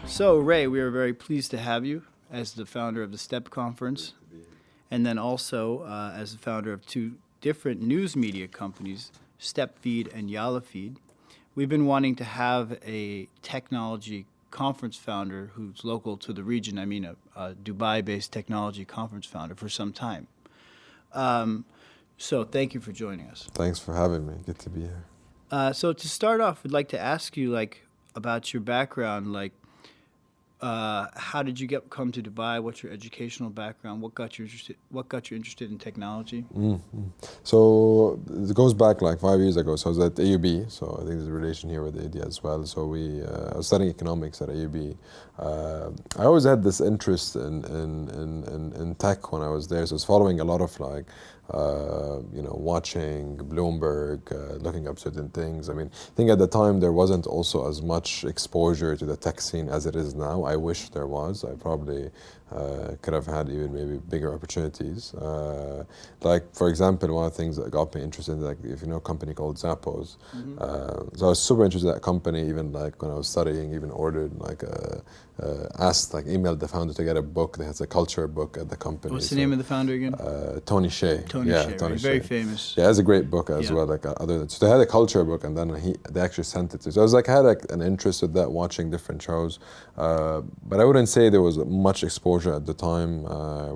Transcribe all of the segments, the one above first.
So, Ray, we are very pleased to have you as the founder of the STEP conference, and then also as the founder of two different news media companies, STEP Feed and Yala Feed. We've been wanting to have a technology conference founder who's local to the region, a Dubai-based technology conference founder for some time. So thank you for joining us. Thanks for having me. Good to be here. So to start off, we'd like to ask you about your background, how did you come to Dubai? What's your educational background? What got you interested in technology? Mm-hmm. So it goes back like 5 years ago. So I was at AUB. So I think there's a relation here with AD as well. So I was studying economics at AUB. I always had this interest in tech when I was there. So I was following a lot of watching Bloomberg, looking up certain things. I think at the time there wasn't also as much exposure to the tech scene as it is now. I wish there was. I probably could have had even maybe bigger opportunities. For example, one of the things that got me interested, if you know a company called Zappos. Mm-hmm. So I was super interested in that company, even when I was studying, even ordered emailed the founder to get a book. They had a culture book at the company. What's the name of the founder again? Tony Hsieh. Tony Hsieh, very famous. Yeah, it's a great book as well. So they had a culture book, and then they actually sent it to. So I was I had an interest in that, watching different shows, but I wouldn't say there was much exposure at the time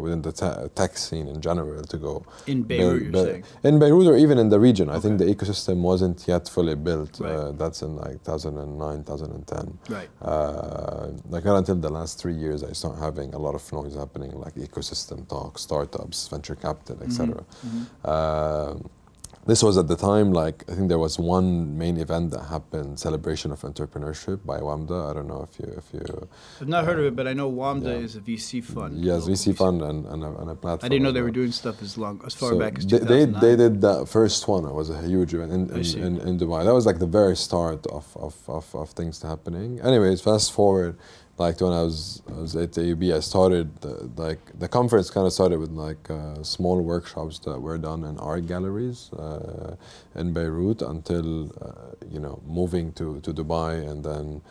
within the tech scene in general to go. In Beirut, you're saying? In Beirut or even in the region. I think the ecosystem wasn't yet fully built. Right. That's in 2009, 2010. Right. Not until the last 3 years, I started having a lot of noise happening, like ecosystem talk, startups, venture capital, etc. Mm-hmm. This was at the time, I think there was one main event that happened, Celebration of Entrepreneurship by WAMDA. I don't know if you... I've not heard of it, but I know WAMDA is a VC fund. Yes, VC fund and a platform. I didn't know they were doing stuff as far back as 2009. They did that first one. It was a huge event in Dubai. That was the very start of things happening. Anyways, fast forward, when I was at AUB, I started, the conference kind of started with small workshops that were done in art galleries in Beirut until, moving to Dubai and then,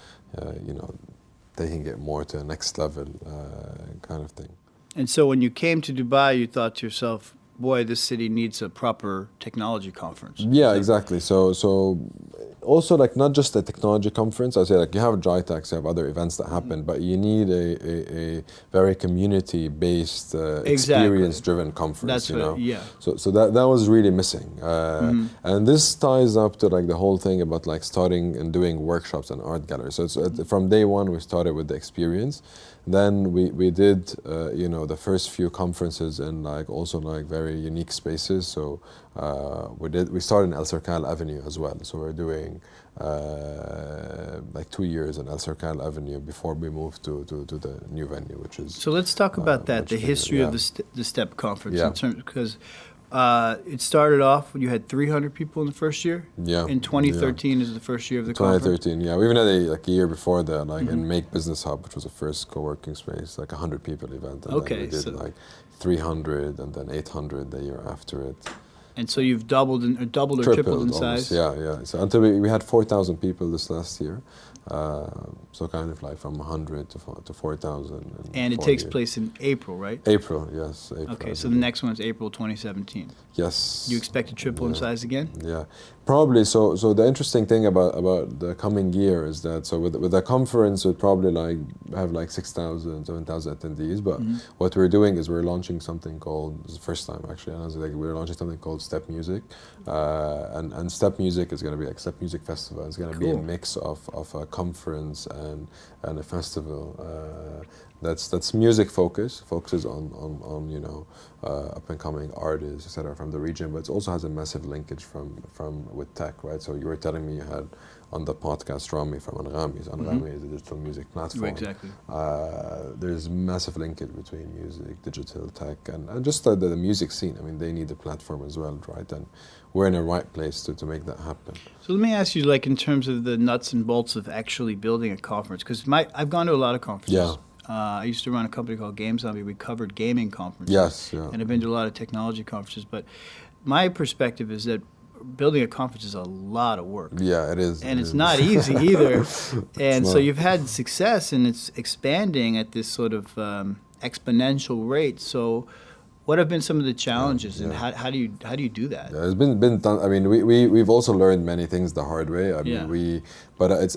taking it more to a next level kind of thing. And so when you came to Dubai, you thought to yourself, boy, this city needs a proper technology conference. Yeah, exactly. So also not just a technology conference. I say you have GITEX, you have other events that happen, but you need a very community-based, experience-driven conference. So that was really missing, and this ties up to the whole thing about starting and doing workshops and art galleries. So it's, from day one we started with the experience. Then we did the first few conferences in also very unique spaces. So we started in El Serkal Avenue as well. So we're doing 2 years in El Serkal Avenue before we moved to the new venue, which is. So let's talk about that, the history of the STEP conference, because it started off when you had 300 people in the first year. Yeah. In 2013 is the first year of the conference. 2013, yeah. We even had a year before that, in Make Business Hub, which was the first co-working space, 100 people event. And then we did 300 and then 800 the year after it. And so you've doubled or tripled in size? Yeah. So until we had 4,000 people this last year. So kind of from 100 to 4,000. And it takes place in April, right? April, yes. Okay, so the next one is April 2017. Yes. You expect to triple in size again? Yeah, probably. So the interesting thing about the coming year is that with the conference we'd probably have 6,000, 7,000 attendees. But what we're doing is we're launching something called, this is the first time actually, we're launching something called Step Music, and Step Music is going to be Step Music Festival. It's going to be a mix of a conference and a festival that's music focuses on up and coming artists, etc. from the region, but it also has a massive linkage from with tech, right? So you were telling me you had on the podcast Rami from Anghami. Anghami is a digital music platform. Exactly. There's massive linkage between music, digital tech, and just the music scene. I mean, they need a platform as well, right? And we're in the right place to make that happen. So let me ask you, like, in terms of the nuts and bolts of actually building a conference, because I've gone to a lot of conferences. Yeah. I used to run a company called Game Zombie. We covered gaming conferences. Yes, yeah. And I've been to a lot of technology conferences. But my perspective is that building a conference is a lot of work. Yeah, it is. And it's not easy either. And so not. you've had success, and it's expanding at this sort of exponential rate. So what have been some of the challenges, and how do you do that? Yeah, it's been done. I mean, we've also learned many things the hard way. I mean, but it's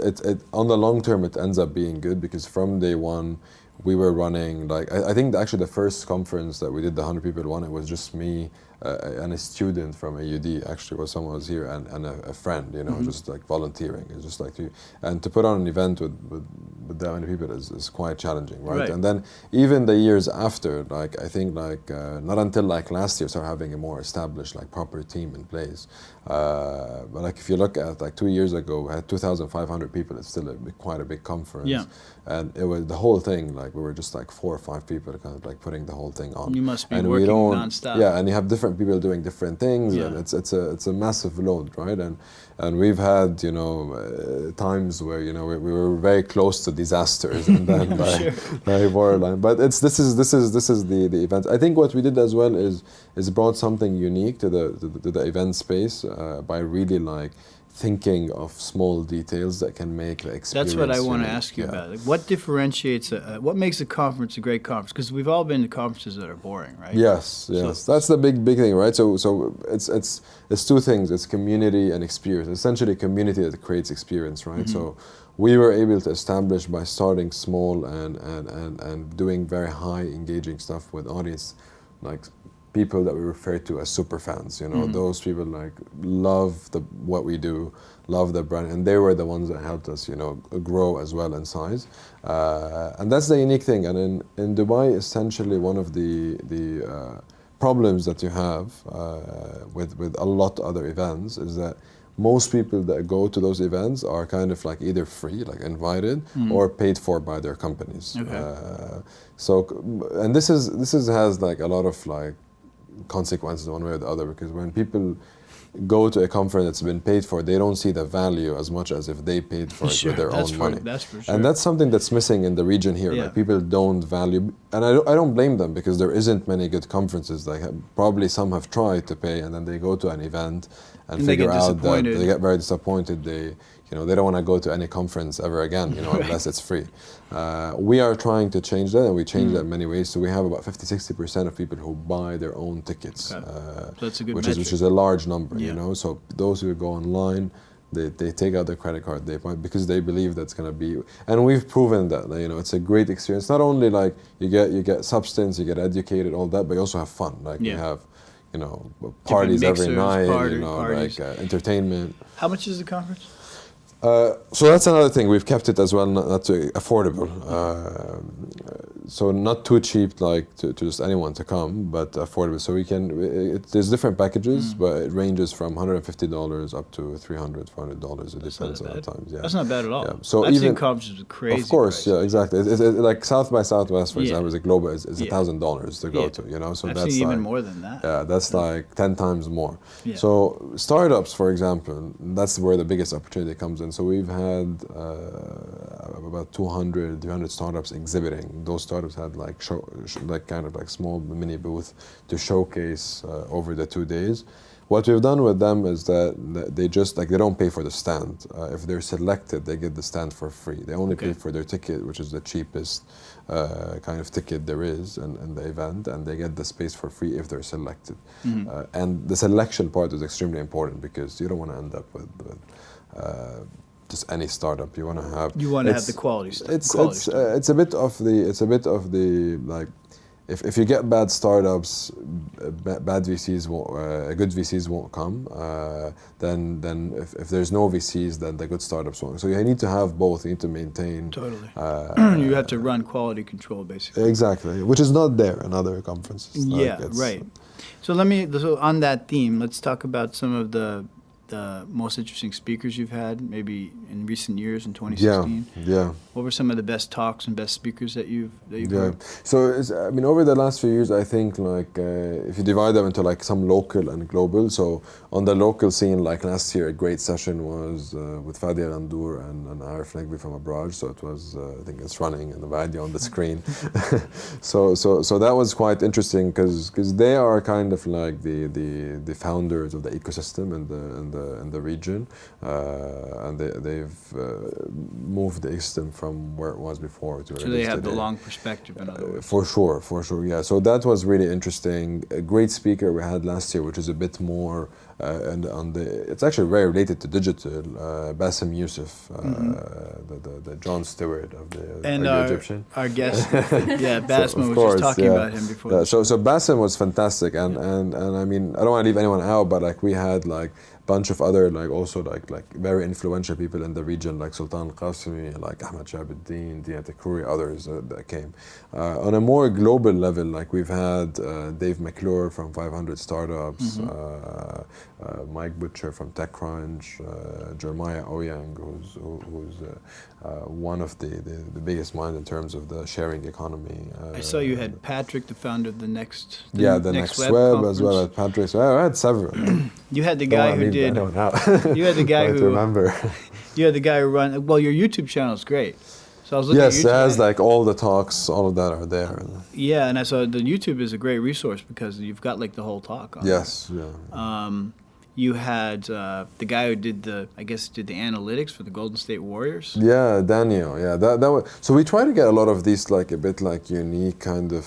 on the long term, it ends up being good, because from day one, we were running, like, I think actually the first conference that we did, the 100 people one, it was just me and a student from AUD, actually, was someone was here, and a friend, you know, just like volunteering. It's just like and to put on an event with that many people is quite challenging, right? And then even the years after, like, I think like not until like last year started having a more established, like, proper team in place. But like if you look at like 2 years ago, we had 2,500 people. It's still quite a big conference. Yeah. And it was the whole thing, like we were just like 4 or 5 people kind of like putting the whole thing on. You must be and working we don't, nonstop. Yeah, and you have different people doing different things, Yeah. and it's a massive load, right? And we've had, you know, times where, you know, we were very close to disasters, and then like borderline. But this is the event. I think what we did as well is brought something unique to the event space by really like thinking of small details that can make the experience. That's what I want to unique. ask you about. Like, what differentiates, what makes a conference a great conference? Because we've all been to conferences that are boring, right? Yes. That's the big thing, right? So it's 2 things. It's community and experience. Essentially, community that creates experience, right? So we were able to establish by starting small and doing very high engaging stuff with audience, like people that we refer to as super fans, you know, those people like love what we do, love the brand, and they were the ones that helped us, you know, grow as well in size. And that's the unique thing. And in Dubai, essentially one of the problems that you have with a lot of other events is that most people that go to those events are kind of like either free, like invited, or paid for by their companies. Okay. And this has like a lot of like consequences one way or the other, because when people go to a conference that's been paid for, they don't see the value as much as if they paid for it with their own money. That's for sure. And that's something that's missing in the region here. Like people don't value, and I don't blame them, because there isn't many good conferences. Like probably some have tried to pay, and then they go to an event and figure out that they get very disappointed. They don't want to go to any conference ever again, unless it's free. We are trying to change that, and we change that in many ways. So we have about 50-60% of people who buy their own tickets, Okay. So that's a good which metric. is a large number, So those who go online, they take out their credit card, they buy, because they believe that's going to be, and we've proven that, it's a great experience. Not only like you get substance, you get educated, all that, but you also have fun. Like we have, parties every night, parties. like entertainment. How much is the conference? So that's another thing. We've kept it as well, not too affordable. So not too cheap, like to just anyone to come, but affordable. So we can. There's different packages, but it ranges from $150 up to $300, $400. It depends on the times. Yeah, that's not bad at all. Yeah. So I've even seen conferences with crazy. Of course, prices. yeah, exactly. It's like South by Southwest, for example, is a global. Is $1,000 to go to. So I've that's seen like, even more than that. Yeah, that's like 10 times more. Yeah. So startups, for example, that's where the biggest opportunity comes in. So we've had about 200, 300 startups exhibiting. Those startups had like kind of like small mini booth to showcase over the 2 days. What we've done with them is that they just they don't pay for the stand. If they're selected, they get the stand for free. They only pay for their ticket, which is the cheapest kind of ticket there is in the event, and they get the space for free if they're selected. And the selection part is extremely important, because you don't want to end up with just any startup. You want to have the quality stuff. It's a bit of the like, if you get bad startups, bad VCs won't, good VCs won't come. Then if there's no VCs, then the good startups won't. So you need to have both. You need to maintain. Totally. You have to run quality control, basically. Exactly, which is not there in other conferences. Yeah, right. So on that theme, let's talk about some of the the most interesting speakers you've had, maybe in recent years in 2016? Yeah. What were some of the best talks and best speakers that you've Yeah. heard? So I mean, over the last few years, I think like if you divide them into like some local and global. So on the local scene, like last year, a great session was with Fadi Al-Andour and Arif Negbi from Abroad. So it was, I think it's running in the video on the screen. so that was quite interesting because they are kind of like the founders of the ecosystem in the region, and they've moved the ecosystem from where it was before to where So it they is have the today. long perspective, in other words. For sure, yeah. So that was really interesting. A great speaker we had last year, which is a bit more, it's actually very related to digital. Bassem Youssef, the Jon Stewart of the And Egyptian. our guest, yeah, Bassem of was course, just talking yeah. about him before. So Bassem was fantastic, and I mean, I don't want to leave anyone out, but like we had like bunch of other like also like very influential people in the region, like Sultan Qasimi, like Ahmad Shahabuddin, Diyat Akouri, others that came. On a more global level, like we've had Dave McClure from 500 Startups, Mike Butcher from TechCrunch, Jeremiah Ouyang, who's one of the biggest minds in terms of the sharing economy. I saw you had Patrick, the founder of the Next. The Next Web as well as conference. Patrick. So I had several. You had the guy who did. You had the guy Trying to who. remember. You had the guy who run. Well, your YouTube channel is great. So I was looking Yes, at it YouTube. has like all the talks, all of that are there. Yeah, and I saw the YouTube is a great resource because you've got like the whole talk on. Yes, yeah. You had the guy who did the analytics for the Golden State Warriors. Yeah, Daniel. Yeah, that was. So we try to get a lot of these like a bit like unique kind of,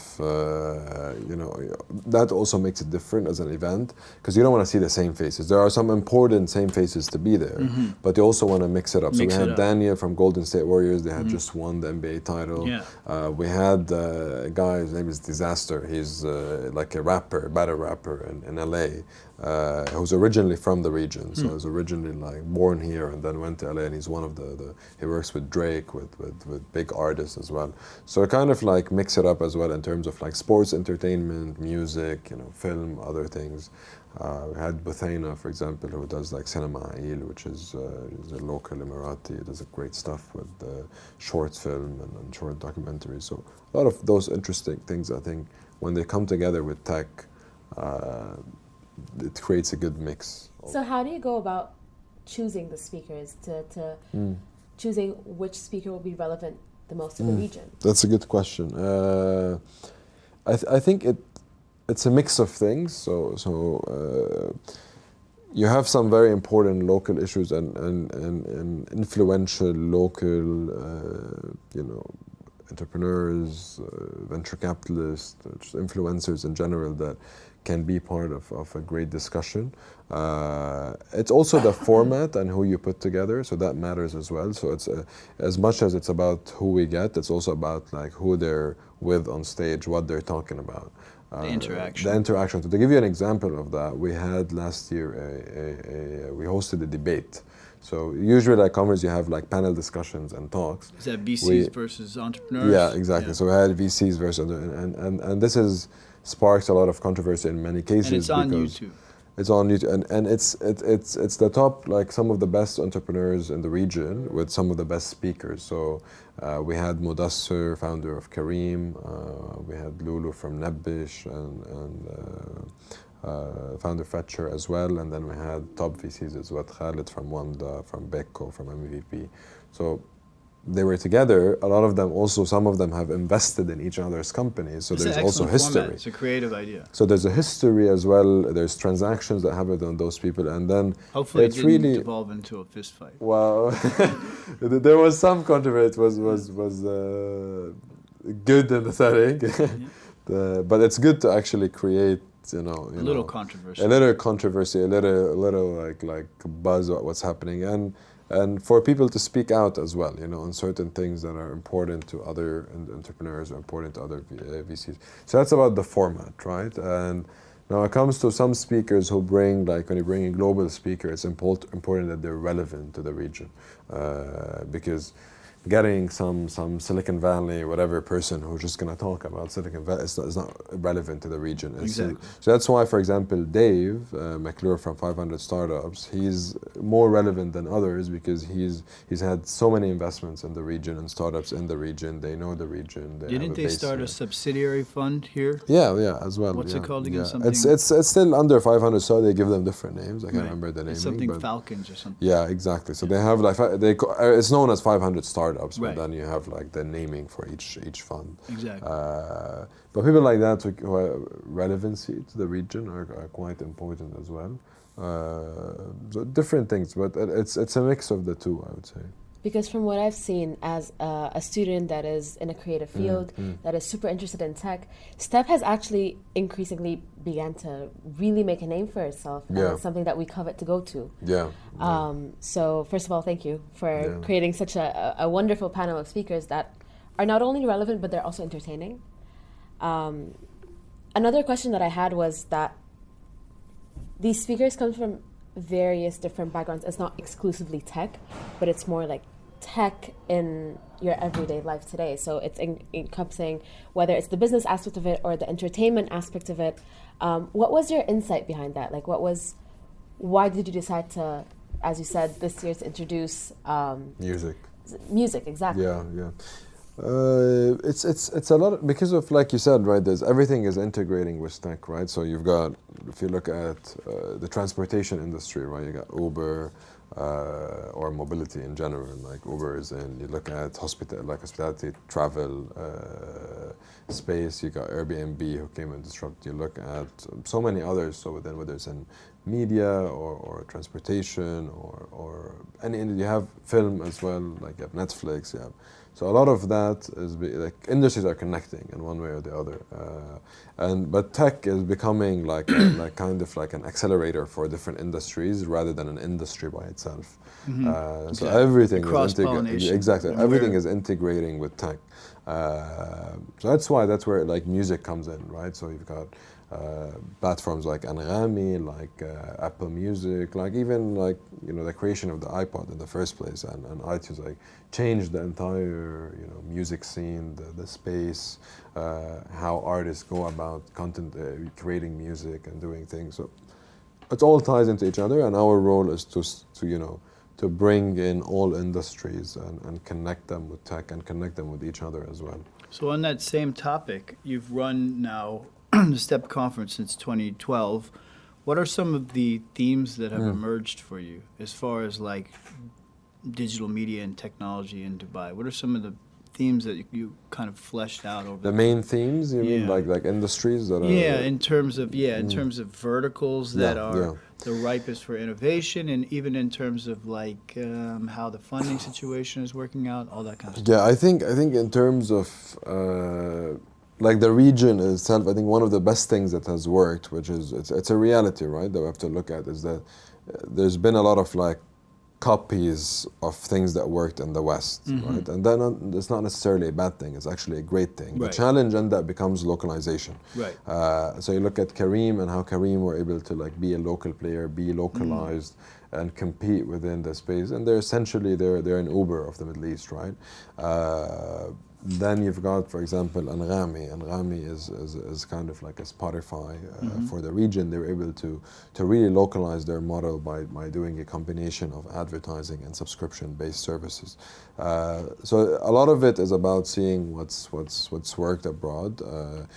that also makes it different as an event because you don't want to see the same faces. There are some important same faces to be there, but you also want to mix it up. So we had Daniel from Golden State Warriors. They had just won the NBA title. Yeah. We had a guy, his name is Disaster. He's like a rapper, battle rapper in LA. Who's originally from the region, so he's originally like born here and then went to LA, and he's one of he works with Drake, with big artists as well. So kind of like mix it up as well in terms of like sports, entertainment, music, film, other things. We had Buthaina, for example, who does like Cinema Ail, which is a local Emirati, does great stuff with short film and short documentaries. So a lot of those interesting things, I think, when they come together with tech, it creates a good mix. So how do you go about choosing the speakers, to choosing which speaker will be relevant the most to the region? That's a good question. I think it's a mix of things. So you have some very important local issues and influential local, entrepreneurs, venture capitalists, just influencers in general that can be part of a great discussion. It's also the format and who you put together, so that matters as well. So it's as much as it's about who we get, it's also about like who they're with on stage, what they're talking about. The interaction. The interaction. So to give you an example of that, we had last year we hosted a debate. So usually at conferences you have like panel discussions and talks. Is that VCs versus entrepreneurs? Yeah, exactly. Yeah. So we had VCs versus and this is sparks a lot of controversy in many cases. And it's on YouTube. It's on YouTube, and it's the top, like some of the best entrepreneurs in the region with some of the best speakers. So we had Mudassir, founder of Kareem. We had Lulu from Nebbish and founder Fetcher as well. And then we had top VCs as well, Khalid from Wanda, from Beko, from MVP. So they were together. A lot of them also, some of them have invested in each other's companies. So there's also history. Format. It's a creative idea. So there's a history as well. There's transactions that happen on those people, and then hopefully it's it didn't really evolve into a fist fight. Well, there was some controversy. It was good in the setting, but it's good to actually create. A little controversy. A little controversy, a little like buzz about what's happening, and for people to speak out as well, on certain things that are important to other entrepreneurs or important to other VCs. So that's about the format, right? And now it comes to some speakers who bring, like when you bring a global speaker, it's important that they're relevant to the region, because getting some Silicon Valley, whatever person who's just going to talk about Silicon Valley is not relevant to the region. Exactly. So that's why, for example, Dave McClure from 500 Startups, he's more relevant than others because he's had so many investments in the region and startups in the region. They know the region. Didn't they start a subsidiary fund here? Yeah, as well. What's it called again? Yeah. Something. It's still under 500, so they give them different names. I can't remember the name. Something Falcons or something. Yeah, exactly. So they have like it's known as 500 Startups, but Right. then you have like the naming for each fund. Exactly. But people like that who have relevancy to the region are quite important as well. So different things, but it's a mix of the two, I would say. Because from what I've seen as a student that is in a creative field, that is super interested in tech, STEP has actually increasingly began to really make a name for itself. And it's something that we covet to go to. Yeah. So first of all, thank you for creating such a wonderful panel of speakers that are not only relevant, but they're also entertaining. Another question that I had was that these speakers come from various different backgrounds. It's not exclusively tech, but it's more like tech in your everyday life today. So it's encompassing whether it's the business aspect of it or the entertainment aspect of it. What was your insight behind that? Like, why did you decide to, as you said, this year to introduce music? Music, exactly. Yeah. It's a lot because of, like you said, right? Everything is integrating with tech, right? So you've got, if you look at the transportation industry, right? You got Uber or mobility in general, like Uber is in. You look at hospitality, travel space. You got Airbnb who came and disrupted. You look at so many others. So then whether it's in media or transportation or any, you have film as well. Like you have Netflix, you have. So a lot of that is like industries are connecting in one way or the other, but tech is becoming like kind of like an accelerator for different industries rather than an industry by itself. So everything is exactly everything is integrating with tech. So that's where like music comes in, right? So you've got platforms like Anghami, like Apple Music, like even like the creation of the iPod in the first place and iTunes like changed the entire music scene, the space, how artists go about content, creating music and doing things. So it all ties into each other, and our role is to bring in all industries and connect them with tech and connect them with each other as well. So on that same topic, you've run now the STEP conference since 2012. What are some of the themes that have emerged for you as far as like digital media and technology in Dubai? What are some of the themes that you kind of fleshed out over the main themes? You mean like industries that are in terms of verticals that are the ripest for innovation, and even in terms of like how the funding situation is working out, all that kind of stuff. Yeah, I think in terms of like the region itself, I think one of the best things that has worked, which is it's a reality, right, that we have to look at, is that there's been a lot of like copies of things that worked in the West, right? And then it's not necessarily a bad thing, it's actually a great thing. Right. The challenge in that becomes localization. Right. So you look at Kareem and how Kareem were able to like be a local player, be localized and compete within the space. And they're essentially, they're an Uber of the Middle East, right? Then you've got, for example, Anghami. Anghami is kind of like a Spotify for the region. They were able to really localize their model by doing a combination of advertising and subscription-based services. So a lot of it is about seeing what's worked abroad.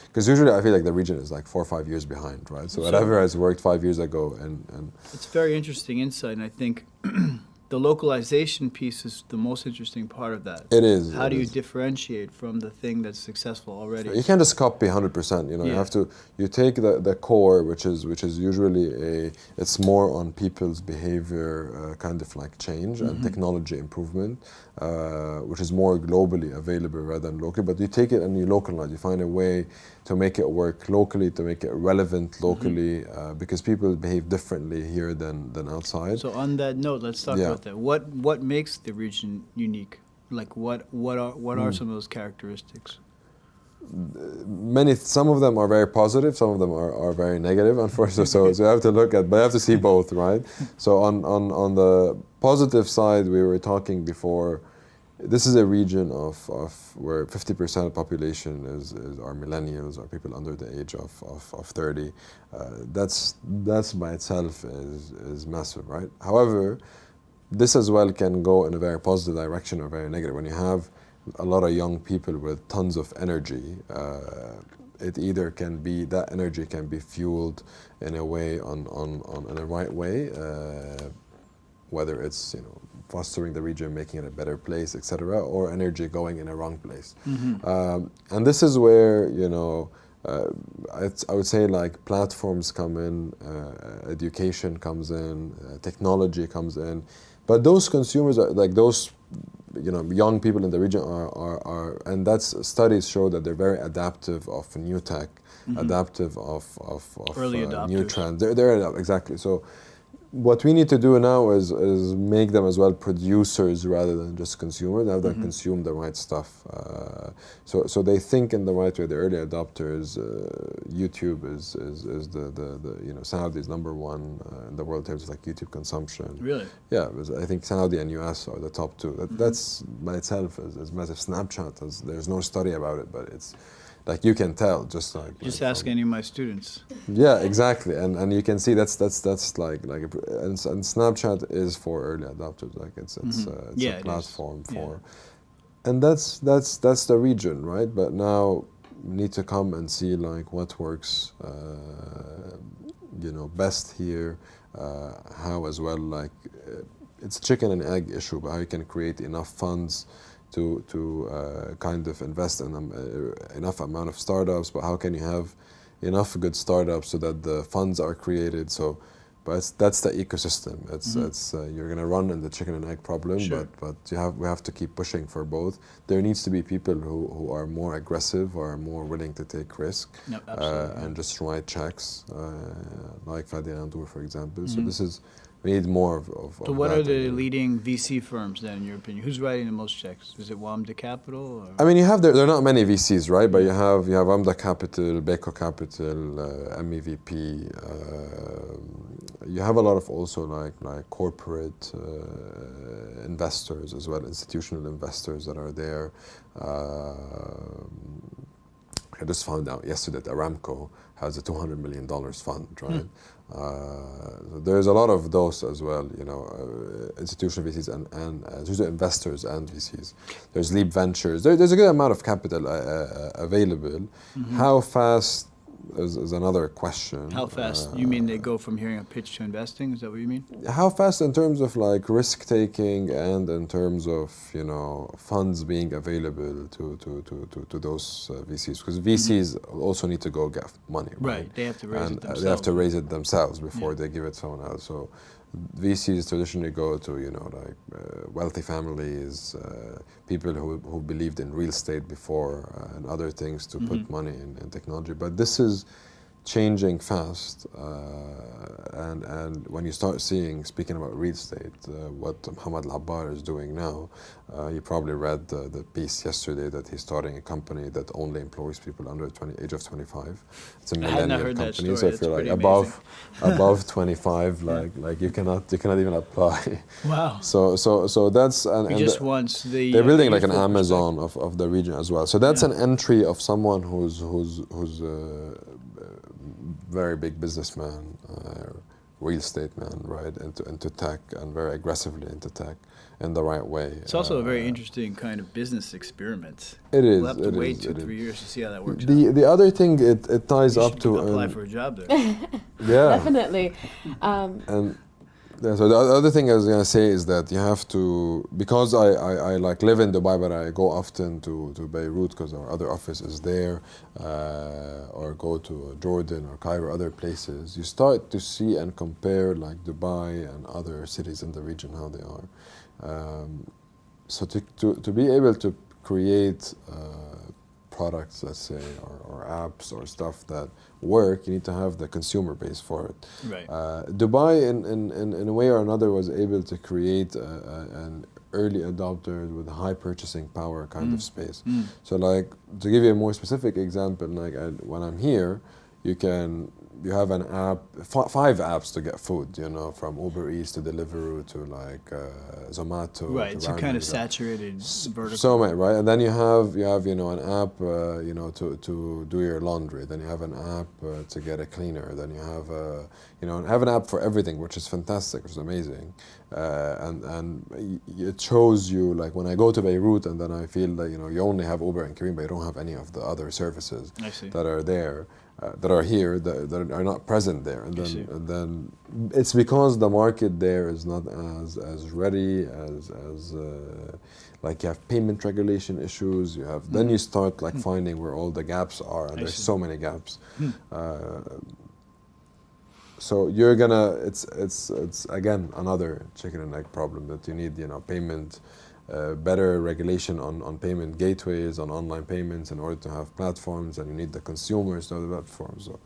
Because usually I feel like the region is like 4 or 5 years behind, right? So whatever has worked 5 years ago, and it's very interesting insight, and I think the localization piece is the most interesting part of that. It is. How do you differentiate from the thing that's successful already? You can't just copy 100%. You have to. You take the core, which is usually it's more on people's behavior, kind of like change and technology improvement, which is more globally available rather than local. But you take it and you localize. You find a way to make it work locally, to make it relevant locally, because people behave differently here than outside. So on that note, let's talk about that. What makes the region unique? Like what are some of those characteristics? Some of them are very positive, some of them are very negative, unfortunately. So you have to look at, but you have to see both, right? So on the positive side, we were talking before, this is a region of where 50% of the population are millennials, or people under the age of 30. That's by itself is massive, right? However, this as well can go in a very positive direction or very negative. When you have a lot of young people with tons of energy, it either can be, that energy can be fueled in a way in the right way, whether it's, you know, fostering the region, making it a better place, etc., or energy going in a wrong place. And this is where, you know, I would say like platforms come in, education comes in, technology comes in, but those consumers are like those, you know, young people in the region are and that's, studies show that they're very adaptive of new tech, adaptive of early new adopters. trends. They're exactly. So what we need to do now is make them as well producers rather than just consumers. Have them consume the right stuff. So they think in the right way. The early adopters. YouTube is the you know, Saudi is number one in the world in terms of like YouTube consumption. Really? Yeah, I think Saudi and US are the top two. That's by itself is massive. Snapchat, there's no study about it, but it's like you can tell just ask any of my students. Yeah, exactly, and you can see that's like and Snapchat is for early adopters. Like it's a platform for, and that's the region, right? But now we need to come and see like what works, you know, best here, how as well, like it's a chicken and egg issue, but how you can create enough funds to kind of invest in enough amount of startups, but how can you have enough good startups so that the funds are created? So, but that's the ecosystem. It's you're gonna run in the chicken and egg problem, but we have to keep pushing for both. There needs to be people who are more aggressive or are more willing to take risk, and just write checks, like Fadi Andour, for example. So this is. We need more of So what are the leading VC firms then, in your opinion? Who's writing the most checks? Is it Wamda Capital? Or? I mean, you have there are not many VCs, right? But you have Wamda Capital, Beko Capital, MEVP. You have a lot of also like corporate investors as well, institutional investors that are there. I just found out yesterday that Aramco has a $200 million fund, right? There's a lot of those as well, you know, institutional VCs and there's investors and VCs. There's Leap Ventures. There's a good amount of capital available. How fast is another question. How fast? You mean they go from hearing a pitch to investing? Is that what you mean? How fast in terms of like risk taking and in terms of, you know, funds being available to those VCs, because VCs also need to go get money, right? They have to raise it themselves. They have to raise it themselves before they give it to someone else. So VCs traditionally go to, you know, like wealthy families, people who believed in real estate before and other things to put money in technology. But this is changing fast, and when you start seeing, speaking about real estate, what Mohammed Al-Abbar is doing now, you probably read the piece yesterday that he's starting a company that only employs people under age of 25. It's a millennial company, so if you're like above 25, like you cannot even apply. Wow. So that's they're building like an Amazon of the region as well. So that's an entry of someone who's very big businessman, real estate man, right, into tech, and very aggressively into tech in the right way. It's also a very interesting kind of business experiment. It is. We'll have to wait 2-3 years to see how that works out. The other thing it ties up to apply for a job there. Yeah, definitely. And yeah, so the other thing I was gonna say is that you have to, because I like live in Dubai, but I go often to Beirut because our other office is there, or go to Jordan or Cairo, other places. You start to see and compare like Dubai and other cities in the region, how they are. So to be able to create products, let's say, or apps or stuff that work, you need to have the consumer base for it. Right. Dubai, in a way or another, was able to create an early adopter with high purchasing power kind of space. So, like, to give you a more specific example, like when I'm here, you can you have an app, 5 apps to get food, you know, from Uber Eats to Deliveroo to like Zomato. Right, to so kind of Ramada. saturated vertical. So many, right? And then you have you know, an app you know, to do your laundry. Then you have an app to get a cleaner. Then you have you know, have an app for everything, which is fantastic, which is amazing. And it shows you, like when I go to Beirut, and then I feel that, you know, you only have Uber and Careem, but you don't have any of the other services that are there. That are here that are not present there, and then it's because the market there is not as ready as like you have payment regulation issues. You have then you start like finding where all the gaps are, and there's so many gaps. So you're gonna it's again another chicken and egg problem that you need, you know, payment. Better regulation on payment gateways, on online payments in order to have platforms, and you need the consumers to have the platforms. So.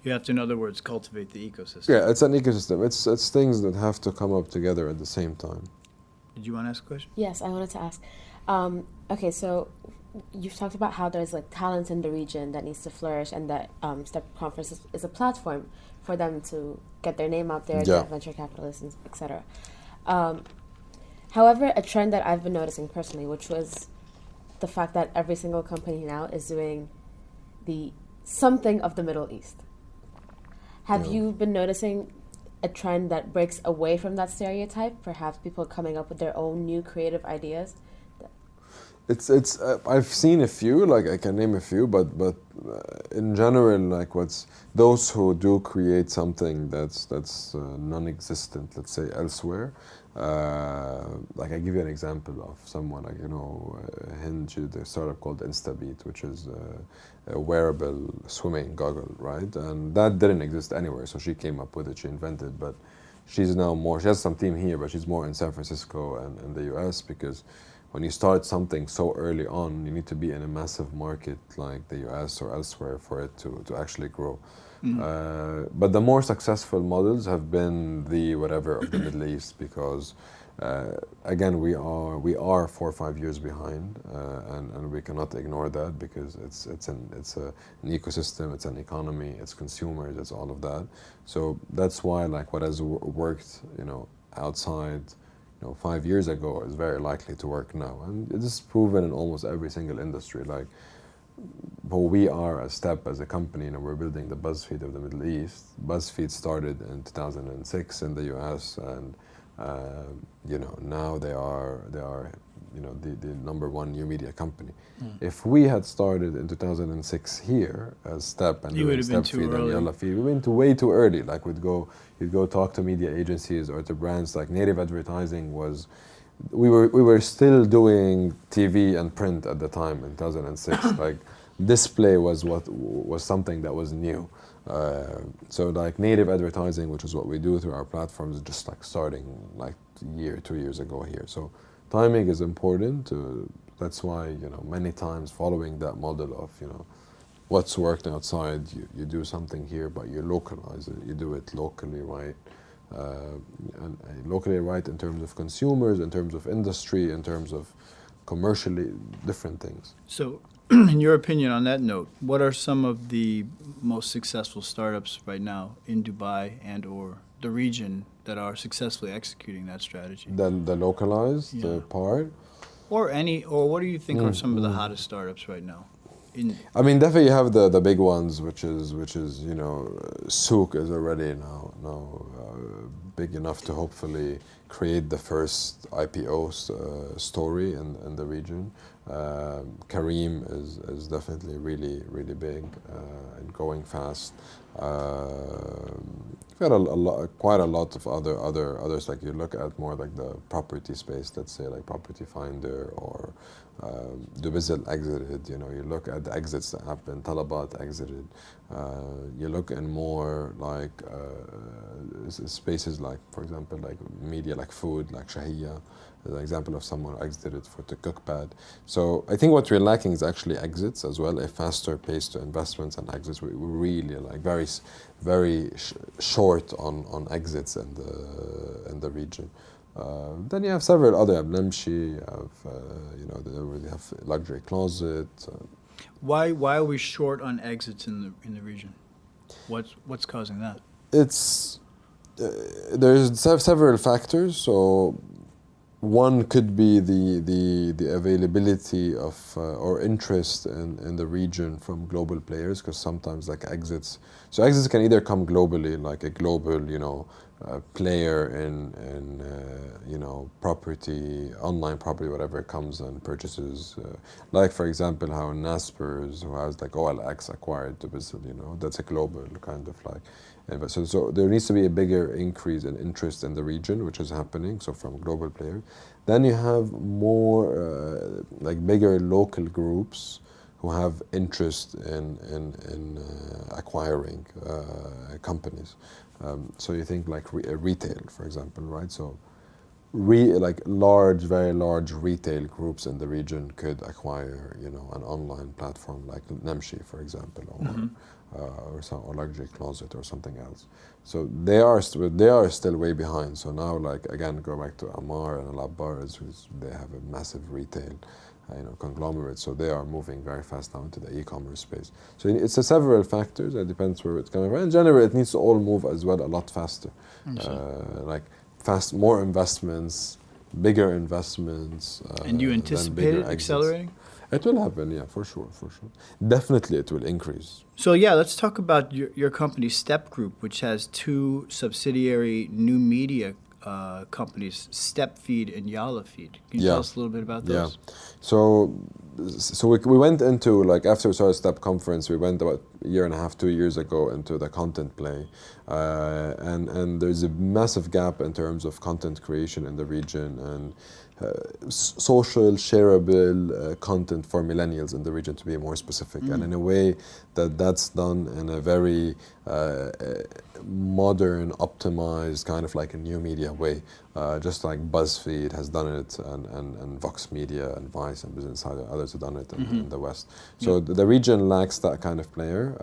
You have to, in other words, cultivate the ecosystem. Yeah, it's an ecosystem. It's things that have to come up together at the same time. Did you want to ask a question? Yes, I wanted to ask. Okay, so you've talked about how there's like talent in the region that needs to flourish, and that STEP Conference is a platform for them to get their name out there, get venture capitalists, etc. However, a trend that I've been noticing personally, which was the fact that every single company now is doing the something of the Middle East. Have you been noticing a trend that breaks away from that stereotype? Perhaps people coming up with their own new creative ideas? It's I've seen a few, like I can name a few, but in general, like what's those who do create something that's non-existent, let's say elsewhere. Like I give you an example of someone, like, you know, Hinge, the startup called Instabeat, which is a wearable swimming goggle, right? And that didn't exist anywhere, so she came up with it, she invented, but she's now more, she has some team here, but she's more in San Francisco and the US, because when you start something so early on, you need to be in a massive market like the US or elsewhere for it to actually grow. But the more successful models have been the whatever of the Middle East, because again we are 4 or 5 years behind, and we cannot ignore that, because it's an ecosystem, it's an economy, it's consumers, it's all of that. So that's why, like, what has worked, you know, outside, you know, 5 years ago is very likely to work now, and it is proven in almost every single industry. Like, well, we are a STEP as a company, and we're building the BuzzFeed of the Middle East. BuzzFeed started in 2006 in the US, and you know, now they are you know, the #1 new media company. If we had started in 2006 here as STEP and doing STEP Feed and Yala Feed, we went way too early. Like you'd go talk to media agencies or to brands. Like native advertising was. We were still doing TV and print at the time in 2006. Like display was something that was new. So like native advertising, which is what we do through our platforms, is just like starting like 2 years ago here. So timing is important. That's why, you know, many times following that model of, you know, what's worked outside, you do something here, but you localize it. You do it locally, right? And locally right in terms of consumers, in terms of industry, in terms of commercially different things. So, in your opinion, on that note, what are some of the most successful startups right now in Dubai and or the region that are successfully executing that strategy? The localized part? Or what do you think are some of the hottest startups right now? I mean, definitely you have the big ones, which is you know, Souk is already now big enough to hopefully create the first IPO story in the region. Careem is definitely really big and growing fast. We've got quite a lot of others. Like you look at more like the property space, let's say like Property Finder or Dubizzle exited. You know, you look at the exits that happened. Talabat exited. You look in more like spaces like, for example, like media, like food, like Shahia. An example of someone who exited for the Cookpad. So I think what we're lacking is actually exits as well, a faster pace to investments and exits. We're really like very short on exits in the region. Then you have several other, Ablemshi, you know, they have Luxury Closet. Why are we short on exits in the region? What's causing that? It's there's several factors. So one could be the availability of or interest in the region from global players, because sometimes like exits. So exits can either come globally, like a global, player in property, online property, whatever, comes and purchases. Like for example, how Naspers, who has like OLX, acquired the business. That's a global kind of like. So there needs to be a bigger increase in interest in the region, which is happening. So from global players, then you have more like bigger local groups who have interest in acquiring companies. So you think like retail, for example, right? So like very large retail groups in the region could acquire, an online platform like Namshi, for example, or Luxury Closet or something else. So they are still way behind. So now, like again, go back to Amar and Al Abbar, they have a massive retail, conglomerate. So they are moving very fast now into the e-commerce space. So it's several factors. It depends where it's coming from. In general, it needs to all move as well a lot faster. More investments, bigger investments. And do you anticipate it accelerating? It will happen, yeah, for sure. Definitely it will increase. So yeah, let's talk about your company, Step Group, which has two subsidiary new media companies, Step Feed and Yala Feed. Can you tell us a little bit about those? Yeah. So we went into, like, after we started Step Conference, we went about a year and a half, 2 years ago, into the content play. And there's a massive gap in terms of content creation in the region, and social, shareable content for millennials in the region, to be more specific. And in a way that's done in a very modern, optimized, kind of like a new media way. Just like BuzzFeed has done it, and Vox Media and Vice and Business Insider, others have done it in the West. So the region lacks that kind of player.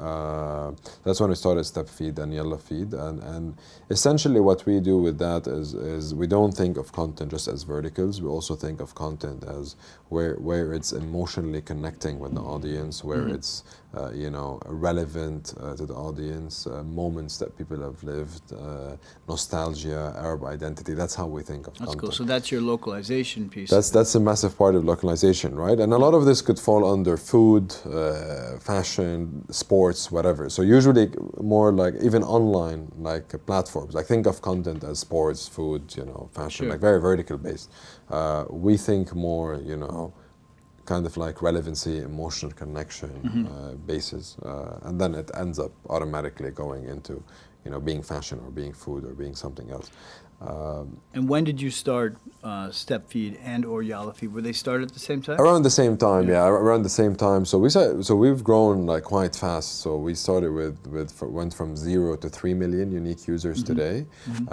That's when we started Step Feed and Yalla Feed. And essentially what we do with that is we don't think of content just as verticals. We also think of content as where it's emotionally connecting with the audience, where it's relevant to the audience, moments that people have lived, nostalgia, Arab identity. That's how we think of content. That's cool. So that's your localization piece. That's a massive part of localization, right? And a lot of this could fall under food, fashion, sports, whatever. So usually more like even online, like platforms. I think of content as sports, food, fashion, like very vertical based. We think more, kind of like relevancy, emotional connection basis, and then it ends up automatically going into, being fashion or being food or being something else. And when did you start Step Feed and or Yala Feed? Were they started at the same time? Around the same time, around the same time. So we've grown like quite fast. So we started went from 0 to 3 million unique users today, in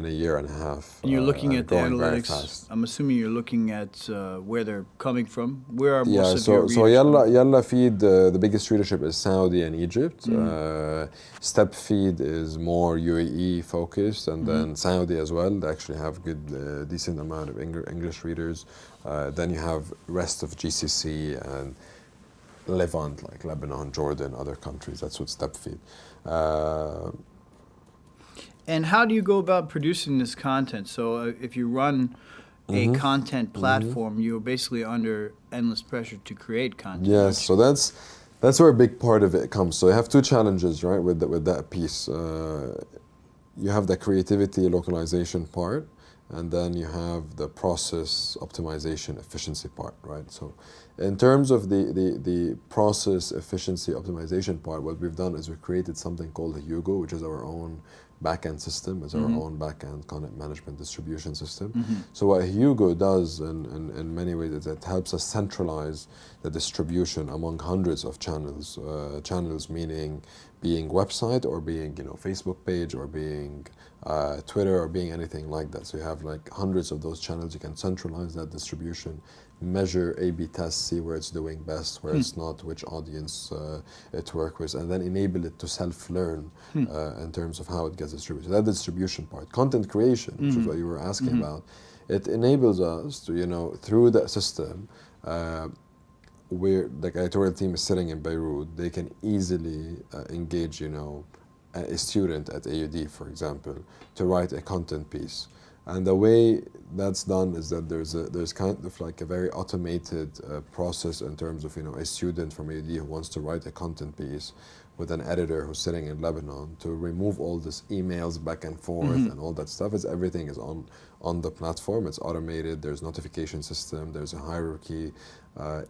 a year and a half. And you're looking at the analytics. I'm assuming you're looking at where they're coming from. Where are most of your readers? So Yalla Feed, the biggest readership is Saudi and Egypt. Step Feed is more UAE focused, and then Saudi as well. They actually have good, decent amount of English readers. Then you have rest of GCC and Levant, like Lebanon, Jordan, other countries. That's what Step Feed. And how do you go about producing this content? So if you run a content platform, you're basically under endless pressure to create content. Yes, so that's where a big part of it comes. So you have two challenges, right, with that piece. You have the creativity localization part, and then you have the process optimization efficiency part, right? So in terms of the process efficiency optimization part, what we've done is we've created something called the Hugo, which is our own backend system, is our own backend content management distribution system. So what Hugo does in many ways is it helps us centralize the distribution among hundreds of channels. Channels meaning being website or being Facebook page or being Twitter or being anything like that. So you have like hundreds of those channels. You can centralize that distribution, measure A/B tests, see where it's doing best, where it's not, which audience it works with, and then enable it to self-learn in terms of how it gets distributed. So that distribution part. Content creation, which is what you were asking about, it enables us to, through that system, where the editorial team is sitting in Beirut, they can easily engage, a student at AUD, for example, to write a content piece. And the way that's done is that there's kind of like a very automated process in terms of, a student from AUD who wants to write a content piece with an editor who's sitting in Lebanon to remove all this emails back and forth and all that stuff. Everything is on the platform. It's automated. There's notification system. There's a hierarchy.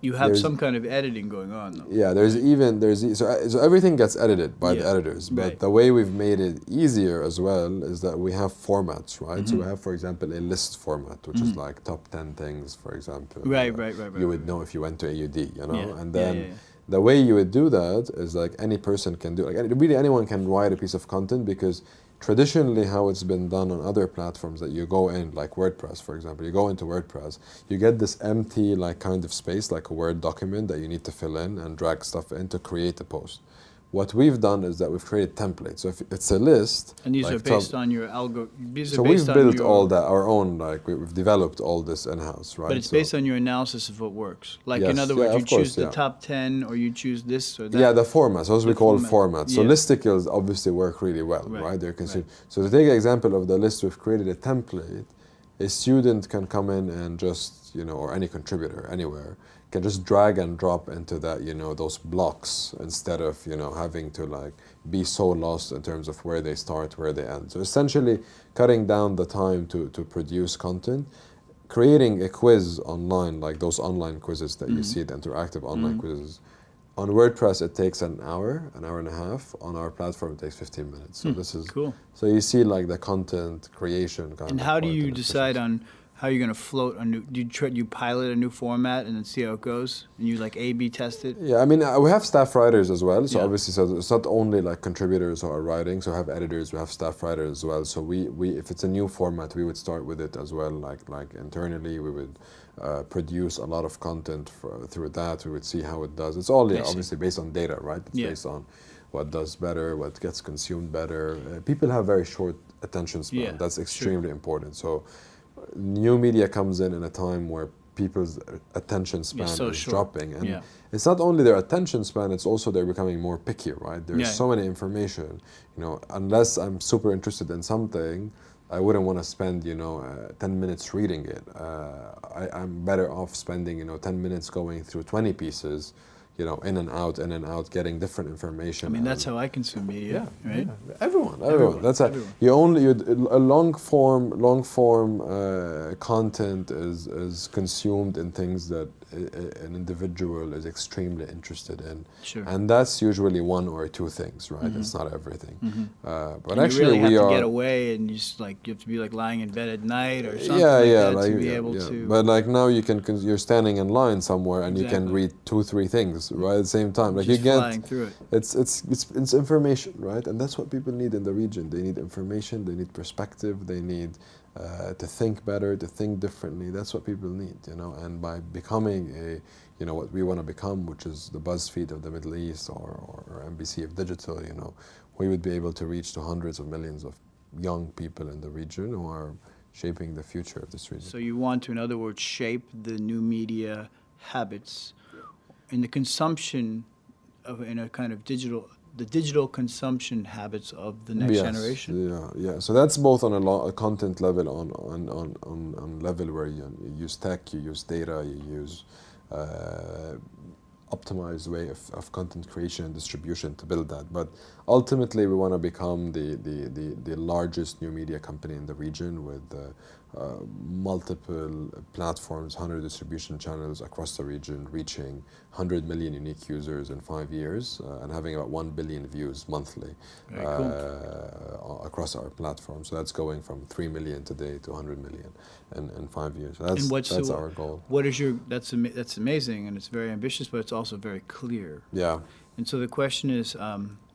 You have some kind of editing going on, though. Yeah, so everything gets edited by the editors. But the way we've made it easier as well is that we have formats, right? So we have, for example, a list format, which is like top 10 things, for example. Right. You would know if you went to AUD, Yeah. and then. The way you would do that is like any person can do, really anyone can write a piece of content, because traditionally how it's been done on other platforms that you go in, like WordPress, for example, you go into WordPress, you get this empty like kind of space, like a Word document that you need to fill in and drag stuff in to create a post. What we've done is that we've created templates. So if it's a list, and these are based on your algorithm. So we've built all that, our own, like we've developed all this in-house, right? But it's based on your analysis of what works. Like Yes, in other words, you choose the yeah. top 10, or you choose this or that. Yeah, the formats, those we call format. formats. So listicles obviously work really well, right? They're considered. So to take an example of the list, we've created a template. A student can come in and just, or any contributor anywhere, can just drag and drop into that, those blocks, instead of, having to like be so lost in terms of where they start, where they end. So essentially cutting down the time to produce content, creating a quiz online, like those online quizzes that you see, the interactive online quizzes. On WordPress, it takes an hour and a half. On our platform, it takes 15 minutes. So this is cool. So you see like the content creation kind of. And how do you decide on how you're going to float a new? Do you pilot a new format and then see how it goes, and you like A/B test it? Yeah, I mean, we have staff writers as well. So obviously, so it's not only like contributors who are writing. So we have editors, we have staff writers as well. So we if it's a new format, we would start with it as well. Like internally, we would produce a lot of content through that. We would see how it does. It's all obviously based on data, right? It's based on what does better, what gets consumed better. People have very short attention span. Yeah, That's extremely important. So new media comes in a time where people's attention span is dropping, and it's not only their attention span, it's also they're becoming more picky, right? There's so many information, unless I'm super interested in something, I wouldn't want to spend 10 minutes reading it. I'm better off spending 10 minutes going through 20 pieces, in and out, getting different information. I mean, that's how I consume media, right? Yeah. Everyone. That's a long form content is consumed in things that an individual is extremely interested in. Sure. And that's usually one or two things, right? It's not everything. But and actually, you really have to get away, and you have to be like lying in bed at night or something to be able to. But like now you're standing in line somewhere and you can read 2-3 things right at the same time. Like just you get flying through it. It's information, right? And that's what people need in the region. They need information. They need perspective. They need to think better, to think differently. That's what people need, And by becoming what we want to become, which is the BuzzFeed of the Middle East or NBC of digital, we would be able to reach to hundreds of millions of young people in the region who are shaping the future of this region. So you want to, in other words, shape the new media habits in the consumption in a kind of the digital consumption habits of the next generation. Yeah. So that's both on a content level, on level where you use tech, you use data, you use optimized way of content creation and distribution to build that. But ultimately, we want to become the largest new media company in the region with multiple platforms, 100 distribution channels across the region, reaching 100 million unique users in 5 years and having about 1 billion views monthly across our platform. So that's going from 3 million today to 100 million in 5 years. So that's our goal. What is that's amazing, and it's very ambitious, but it's also very clear. Yeah. And so the question is,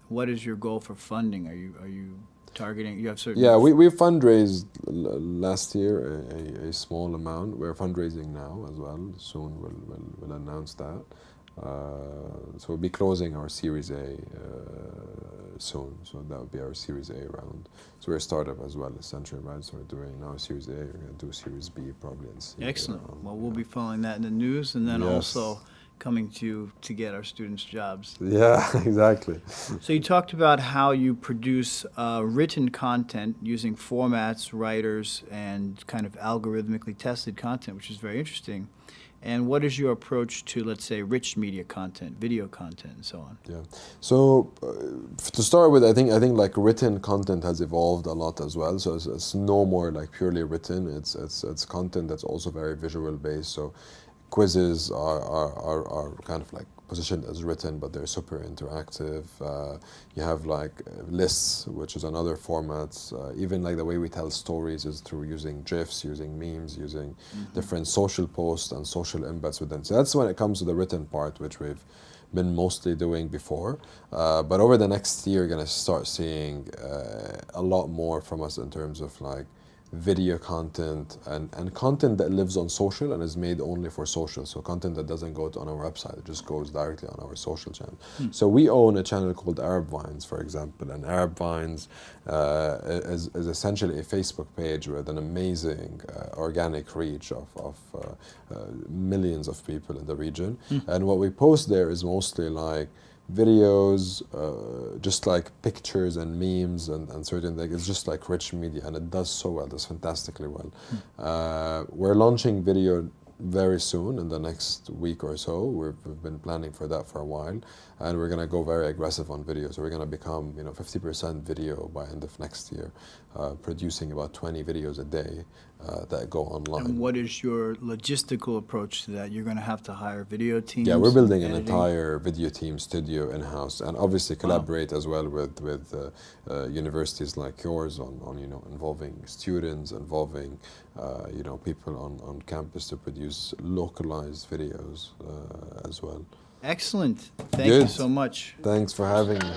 what is your goal for funding? Are you targeting? You have certain. Yeah, we fundraised last year a small amount. We're fundraising now as well. Soon we'll announce that. So we'll be closing our Series A soon. So that would be our Series A round. So we're a startup as well, essentially, right? So we're doing now Series A. We're going to do Series B probably and C. Excellent. Well, we'll be following that in the news, and then also coming to get our students jobs. Yeah, exactly. So you talked about how you produce written content using formats, writers, and kind of algorithmically tested content, which is very interesting. And what is your approach to, let's say, rich media content, video content, and so on? Yeah. So to start with, I think like written content has evolved a lot as well. So it's no more like purely written. It's content that's also very visual based. So quizzes are kind of like positioned as written, but they're super interactive. You have like lists, which is another format. Even like the way we tell stories is through using GIFs, using memes, using different social posts and social embeds within. So that's when it comes to the written part, which we've been mostly doing before. But over the next year, you're gonna start seeing a lot more from us in terms of like video content and content that lives on social and is made only for social. So content that doesn't go on our website, it just goes directly on our social channel. So we own a channel called Arab Vines, for example, and Arab Vines is essentially a Facebook page with an amazing organic reach of millions of people in the region. And what we post there is mostly like videos, just like pictures and memes and certain things. It's just like rich media, and it does so well, does fantastically well. We're launching video very soon in the next week or so. We've been planning for that for a while, and we're gonna go very aggressive on video. So we're gonna become 50% video by end of next year, producing about 20 videos a day that go online. And what is your logistical approach to that? You're going to have to hire video teams? Yeah, we're building an editing? entire video team studio in-house, and obviously collaborate as well with universities like yours on involving students, involving people on campus to produce localized videos as well. Excellent. Thank you Good. so much. Thanks for having me.